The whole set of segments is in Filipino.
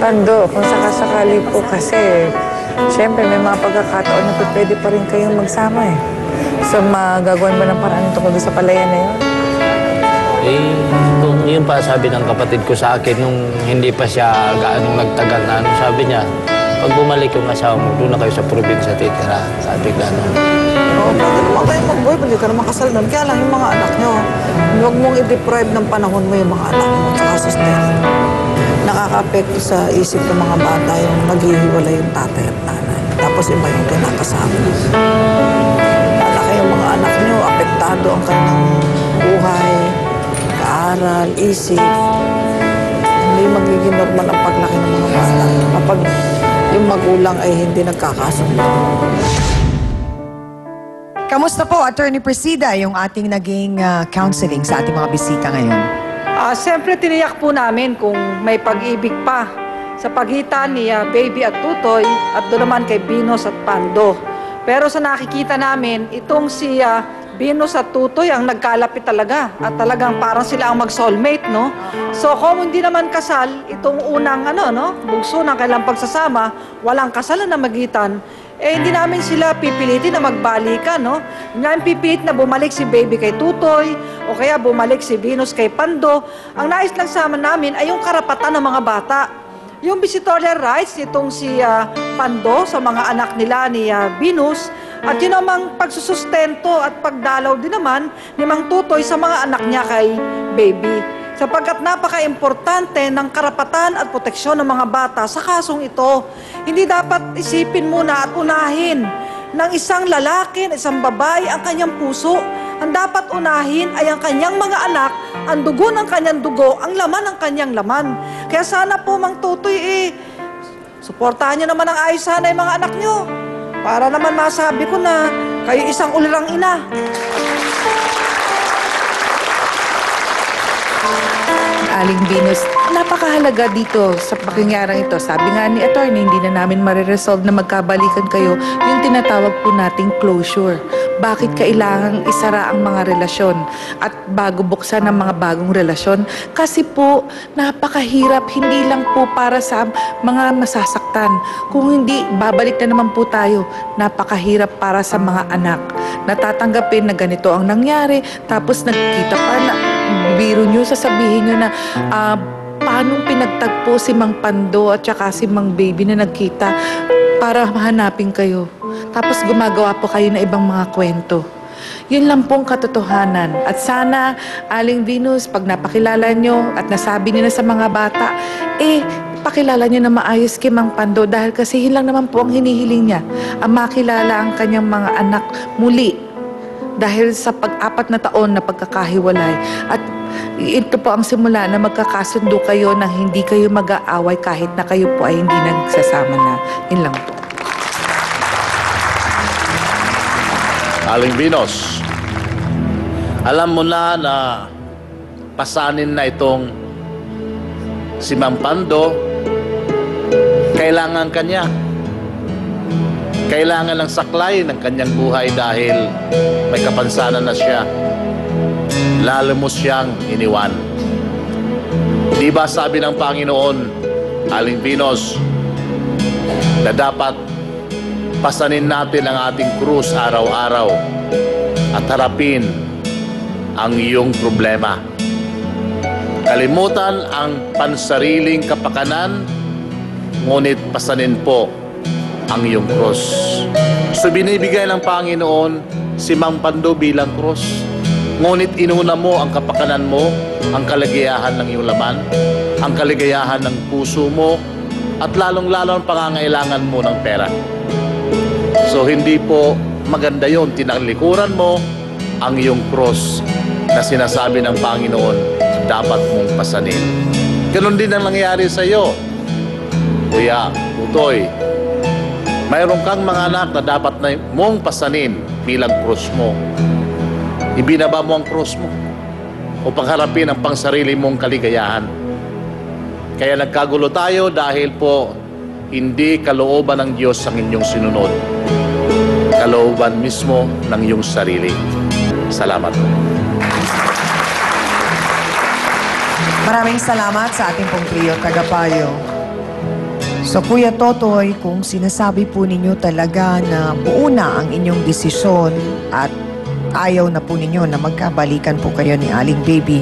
Pando, kung sakasakali po kasi, siyempre may mga pagkakataon na pwede pa rin kayong magsama eh. So, magagawan ba ng paraan tungkol sa palayan na yun? Eh, kung yun pa sabi ng kapatid ko sa akin, nung hindi pa siya gaanong nagtagal na sabi niya, pag bumalik yung asawa mo, doon na kayo sa probinsya titira. Sabi gano'n. Oo, pwede naman kayo mag-boy, hindi ka naman kasal doon. Kaya lang yung mga anak nyo, huwag mong i-deprive ng panahon mo yung mga anak mo at sister. Nakaka-apekto sa isip ng mga bata yung maghihiwalay yung tatay at nanay. Tapos iba yung kinakasama. Malaki yung mga anak nyo, apektado ang kanilang buhay, kaaral, isip. Hindi magiging normal ang paglaki ng mga bata kapag yung magulang ay hindi nagkakasundo. Kamusta po, Attorney Presida, yung ating naging counseling sa ating mga bisita ngayon? Siyempre, tiniyak po namin kung may pag-ibig pa sa pagitan ni Baby at Tutoy at doon naman kay Binos at Pando. Pero sa nakikita namin, itong si Binos at Tutoy ang nagkalapit talaga at talagang parang sila ang mag-soulmate, no? So kung hindi naman kasal, itong unang bugso ng kailang pagsasama, walang kasalan na magitan, eh hindi namin sila pipilitin na magbalikan, no? Hindi namin pipilit na bumalik si Baby kay Tutoy o kaya bumalik si Binos kay Pando. Ang nais lang sama namin ay yung karapatan ng mga bata. Yung visitorial rights nitong si Pando sa mga anak nila ni Binos at yun namang pagsusustento at pagdalaw din naman ni Mang Tutoy sa mga anak niya kay Baby. Sapagkat napaka-importante ng karapatan at proteksyon ng mga bata sa kasong ito. Hindi dapat isipin muna at unahin ng isang lalaki, isang babae ang kanyang puso. Ang dapat unahin ay ang kanyang mga anak, ang dugo ng kanyang dugo, ang laman ng kanyang laman. Kaya sana po, Mang Tutoy, suportahan niyo naman ang ayos sana yung mga anak niyo. Para naman masabi ko na kayo isang ulirang ina. Aling Binos, napakahalaga dito sa pakingyarang ito. Sabi nga ni attorney, hindi na namin mariresolve na magkabalikan kayo yung tinatawag po nating closure. Bakit kailangang isara ang mga relasyon at bago buksan ang mga bagong relasyon? Kasi po, napakahirap, hindi lang po para sa mga masasaktan. Kung hindi, babalik na naman po tayo. Napakahirap para sa mga anak. Natatanggapin na ganito ang nangyari, tapos nagkita pa na biro nyo, sasabihin nyo na paanong pinagtagpo si Mang Pando at saka si Mang Baby na nagkita para mahanapin kayo. Tapos gumagawa po kayo na ibang mga kwento. Yun lang pong katotohanan. At sana, Aling Venus, pag napakilala nyo at nasabi nyo na sa mga bata, pakilala nyo na maayos kay Mang Pando dahil kasi yun lang naman po ang hinihiling niya. Ang makilala ang kanyang mga anak muli dahil sa pag-4 na taon na pagkakahiwalay. At ito po ang simula na magkakasundo kayo na hindi kayo mag-aaway kahit na kayo po ay hindi nagsasama na. Yun lang po. Aling Binos, alam mo na pasanin na itong si Mang Pando. Kailangan kanya. Kailangan ng saklay ng kanyang buhay dahil may kapansanan na siya. Lalo mo siyang iniwan. Di ba sabi ng Panginoon, Aling Binos, na dapat pasanin natin ang ating krus araw-araw at harapin ang iyong problema. Kalimutan ang pansariling kapakanan, ngunit pasanin po ang iyong krus. So binibigay ng Panginoon si Mang Pando bilang krus. Ngunit inuna mo ang kapakanan mo, ang kaligayahan ng iyong laman, ang kaligayahan ng puso mo, at lalong-lalo ang pangangailangan mo ng pera. So hindi po maganda yon. Tinalikuran mo ang iyong cross na sinasabi ng Panginoon dapat mong pasanin. Ganon din ang nangyari sa iyo, Kuya Tutoy. Mayroon kang mga anak na dapat na mong pasanin bilang cross mo. Ibinaba mo ang cross mo upang harapin ang pangsarili mong kaligayahan. Kaya nagkagulo tayo dahil po hindi kalooban ng Diyos ang inyong sinunod. Kalooban mismo ng iyong sarili. Salamat. Maraming salamat sa ating pong trio tagapayo. So Kuya Totoy, kung sinasabi po ninyo talaga na buo na ang inyong desisyon at ayaw na po ninyo na magkabalikan po kayo ni Aling Baby,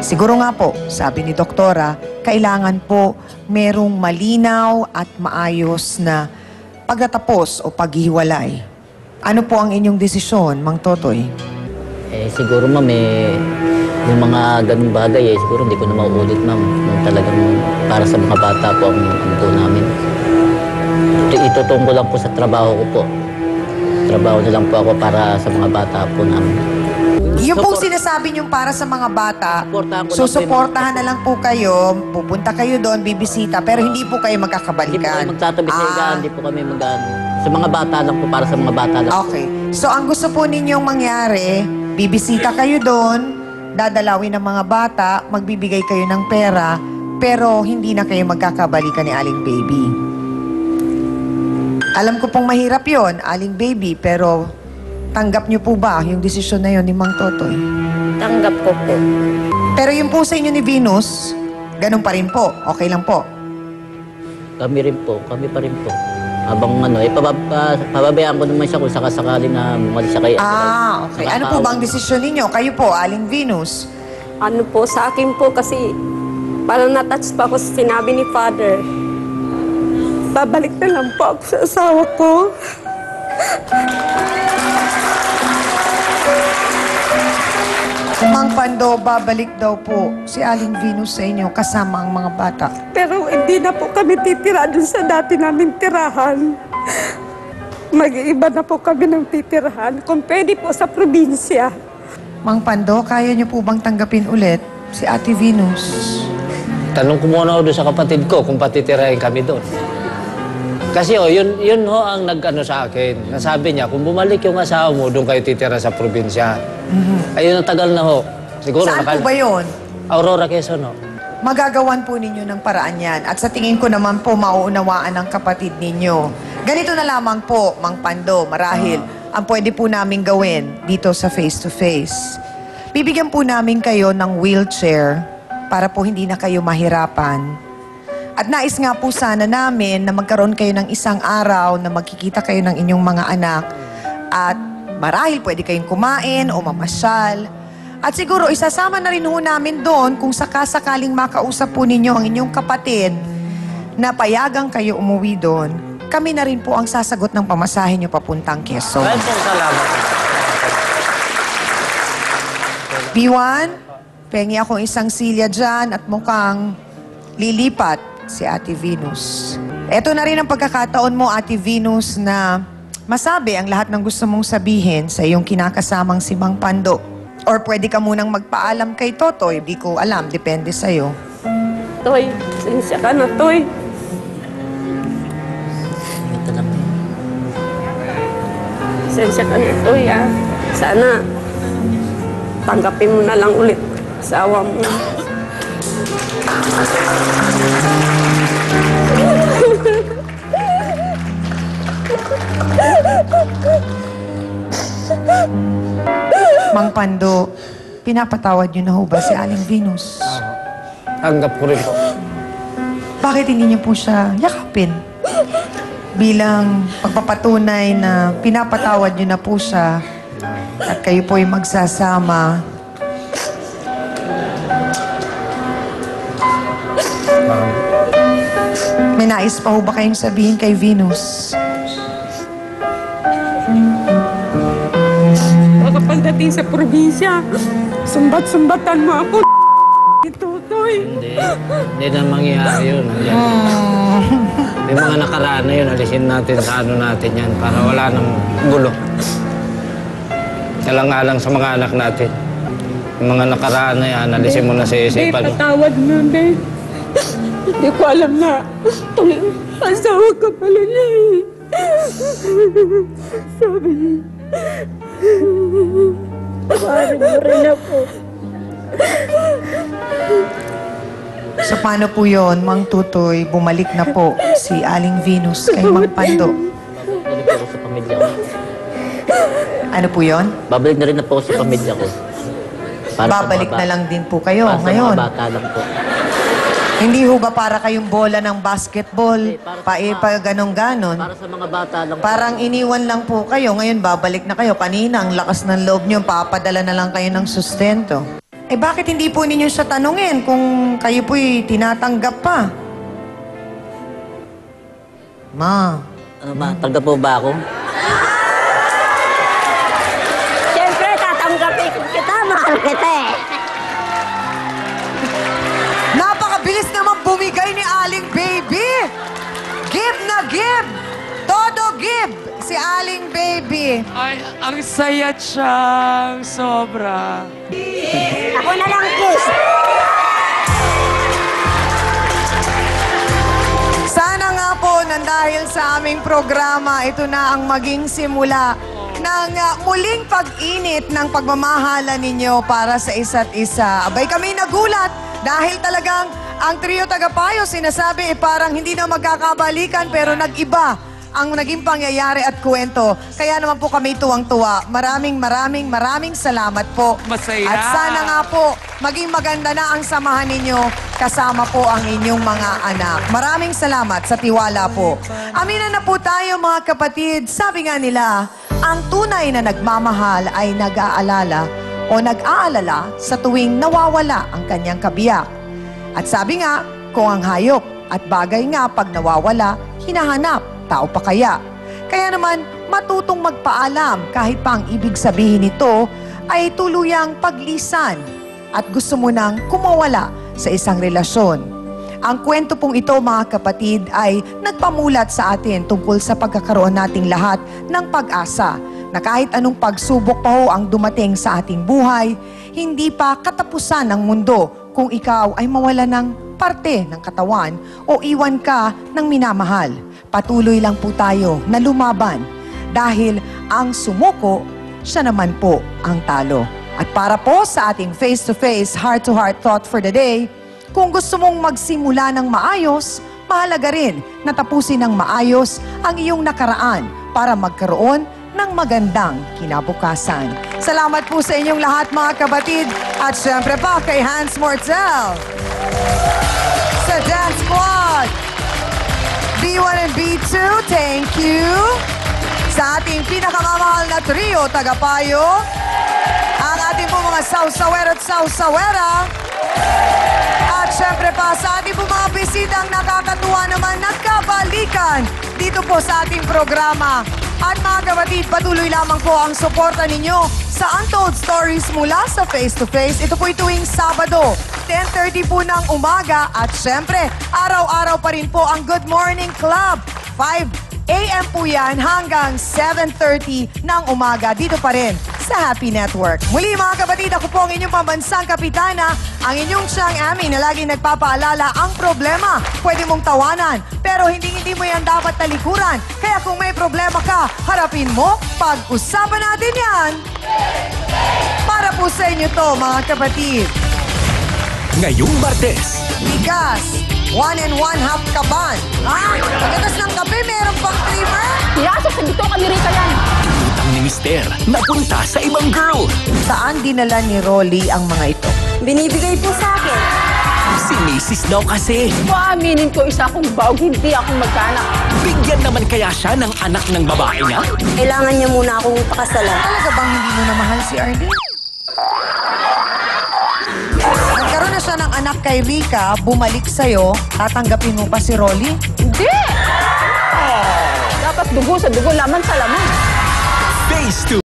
siguro nga po, sabi ni Doktora, kailangan po merong malinaw at maayos na pagtatapos o paghiwalay. Ano po ang inyong desisyon, Mang Totoy? Siguro ma'am, yung mga ganung bagay, siguro hindi ko na mauulit ma'am. Yung talagang para sa mga bata po ang po namin. Itutong ko lang po sa trabaho ko po. Trabaho na lang po ako para sa mga bata po namin. Yung pong sinasabi niyong para sa mga bata, Suportahan ko lang susuportahan na lang po kayo, pupunta kayo doon, bibisita, pero hindi po kayo Hindi po kami magkakabalikan. magtatabi sa higaan, hindi po kami sa mga bata lang po, para sa mga bata lang. Okay. So, ang gusto po ninyong mangyari, bibisita kayo doon, dadalawin ng mga bata, magbibigay kayo ng pera, pero hindi na kayo magkakabalikan ni Aling Baby. Alam ko pong mahirap yon, Aling Baby, pero tanggap niyo po ba yung desisyon na yon ni Mang Totoy? Tanggap ko po. Pero yung po sa inyo ni Venus, ganun pa rin po, okay lang po. Kami pa rin po. Habang pababayaan ko naman siya kung sakasakali na umalis siya kay... Okay. Ano po bang desisyon ninyo? Kayo po, Aling Venus. Ano po, sa akin po kasi parang natouch pa ako sa sinabi ni Father. Babalik na lang po ako sa asawa ko. Mang Pando, babalik daw po si Aling Venus sa inyo kasama ang mga bata. Pero hindi na po kami titira dun sa dati naming tirahan. Mag-iiba na po kami ng titirahan. Kung pwede po sa probinsya. Mang Pando, kaya niyo po bang tanggapin ulit si Ate Venus? Tanong ko muna ako doon sa kapatid ko kung patitirahin kami doon. Kasi yun ho ang nag-ano sa akin. Nasabi niya, kung bumalik yung asawa mo, doon kayo titira sa probinsya. Ayun, ang tagal na ho. Siguro Saan po ba yun? Aurora, Quezon ho. Magagawan po ninyo ng paraan yan. At sa tingin ko naman po, mauunawaan ng kapatid ninyo. Ganito na lamang po, Mang Pando, marahil, ang pwede po namin gawin dito sa face-to-face. Bibigyan po namin kayo ng wheelchair para po hindi na kayo mahirapan. At nais nga po sana namin na magkaroon kayo ng isang araw na magkikita kayo ng inyong mga anak at marahil pwede kayong kumain o mamasyal. At siguro isasama na rin ho namin doon kung sakasakaling makausap po ninyo ang inyong kapatid na payagang kayo umuwi doon. Kami na rin po ang sasagot ng pamasahe nyo papuntang Quezon. Maraming pong salamat. B1, pengi akong isang silya dyan at mukhang lilipat si Ate Venus. Ito na rin ang pagkakataon mo, Ate Venus, na masabi ang lahat ng gusto mong sabihin sa iyong kinakasamang si Mang Pando. Or pwede ka munang magpaalam kay Totoy, di ko alam, depende sa'yo. Toy, sinsya ka na, Toy. Ito lang. Sinsya ka na, Toy, ah. Sana tanggapin mo na lang ulit asawa mo. Mang Pando, pinapatawad niyo na ho ba si Aling Venus? Tanggap ko rin po. Bakit hindi niyo po siya yakapin? Bilang pagpapatunay na pinapatawad niyo na po siya at kayo po ay magsasama. May nais pa ho ba kayong sabihin kay Venus? Pagdating sa probinsya, sumbat-sumbatan mo ako. Tutoy. Hindi na mangyayari yun. Yung mga nakaraan na yun, alisin natin sa ano natin yan para wala nang gulo. Kalang-alang sa mga anak natin. Yung mga nakaraan na yan, alisin mo na sa isipan mo. Patawad mo, Ben. Hindi ko alam na. Asawa ka pala niya eh. Sabi niya. Paarin mo rin ako. So paano po yun, Mang Tutoy, bumalik na po si Aling Venus kay Mang Pando? Babalik ako sa pamilya ko. Ano po yun? Babalik na rin na po ako sa pamilya ko. Para sa Babalik mga na lang din po kayo para sa ngayon. mga bata lang po. Hindi ho ba para kayong bola ng basketball? Pa ganun-ganon. Para sa mga bata lang. Parang iniwan lang po kayo. Ngayon, babalik na kayo. Kanina, ang lakas ng loob niyo, papadala na lang kayo ng sustento. Eh, bakit hindi po ninyo siya tanungin kung kayo po'y tinatanggap pa? Ma. Tanggap po ba ako? Siyempre, tatanggapin kita, mahal kita eh. Napakabilis naman bumigay ni Aling Baby. Give na give. Todo give si Aling Baby. Ay, ang saya siyang sobra. Ako na lang, kiss. Sana nga po, nang dahil sa aming programa, ito na ang maging simula ng muling pag-init ng pagmamahala ninyo para sa isa't isa. Abay kami nagulat dahil talagang ang trio tagapayo sinasabi parang hindi na magkakabalikan pero nag-iba ang naging pangyayari at kwento. Kaya naman po kami tuwang-tuwa. Maraming salamat po. Masaya. At sana nga po, maging maganda na ang samahan ninyo kasama po ang inyong mga anak. Maraming salamat sa tiwala po. Aminan na po tayo mga kapatid. Sabi nga nila, ang tunay na nagmamahal ay nag-aalala o nag-aalala sa tuwing nawawala ang kanyang kabiyak. At sabi nga, kung ang hayop at bagay nga pag nawawala, hinahanap, tao pa kaya? Kaya naman, matutong magpaalam kahit pa ang ibig sabihin nito ay tuluyang paglisan at gusto mo nang kumawala sa isang relasyon. Ang kwento pong ito, mga kapatid, ay nagpamulat sa atin tungkol sa pagkakaroon nating lahat ng pag-asa na kahit anong pagsubok pa ho ang dumating sa ating buhay, hindi pa katapusan ng mundo kung ikaw ay mawala ng parte ng katawan o iwan ka ng minamahal. Patuloy lang po tayo na lumaban dahil ang sumuko, siya naman po ang talo. At para po sa ating face-to-face, heart-to-heart thought for the day, kung gusto mong magsimula ng maayos, mahalaga rin na tapusin ng maayos ang iyong nakaraan para magkaroon ng magandang kinabukasan. Salamat po sa inyong lahat mga kapatid at syempre pa kay Hans Mortel sa Dance Squad. B1 and B2, thank you. Sa ating pinakamamahal na trio, tagapayo, ang ating po mga sawsawera at sawsawera. At syempre pa sa ating po mga bisitang nakakatuwa naman nagkabalikan dito po sa ating programa. At mga kapatid, patuloy lamang po ang suporta ninyo sa Untold Stories mula sa Face to Face. Ito po'y tuwing Sabado, 10:30 po ng umaga. At syempre, araw-araw pa rin po ang Good Morning Club. 5 a.m. po yan hanggang 7:30 ng umaga. Dito pa rin sa Happy Network. Muli mga kapatid, ako po ang inyong pambansang kapitana, ang inyong siyang Ami na laging nagpapaalala ang problema. Pwede mong tawanan, pero hindi mo yan dapat talikuran. Kaya kung may problema ka, harapin mo, pag-usapan natin yan. Para po sa inyo to mga kapatid. Ngayong Martes, Bigas, 1 1/2 kaban. Pagkatas ng kape, meron pang creamer? Pinasok sa dito kami Rika yan. utang ni Mister napunta sa ibang girl. Saan dinala ni Rolly ang mga ito? Binibigay po sa akin. Si Macy's daw kasi. Paaminin ko isa kong bawg, hindi akong magkaanak. Bigyan naman kaya siya ng anak ng babae niya? Kailangan niya muna akong pakasalan. Talaga bang hindi mo na mahal si Arlene? Nagkaroon na siya ng anak kay Rika, bumalik sa'yo, tatanggapin mo pa si Rolly? Hindi! Dapat dugo sa dugo, laman sa laman. Face to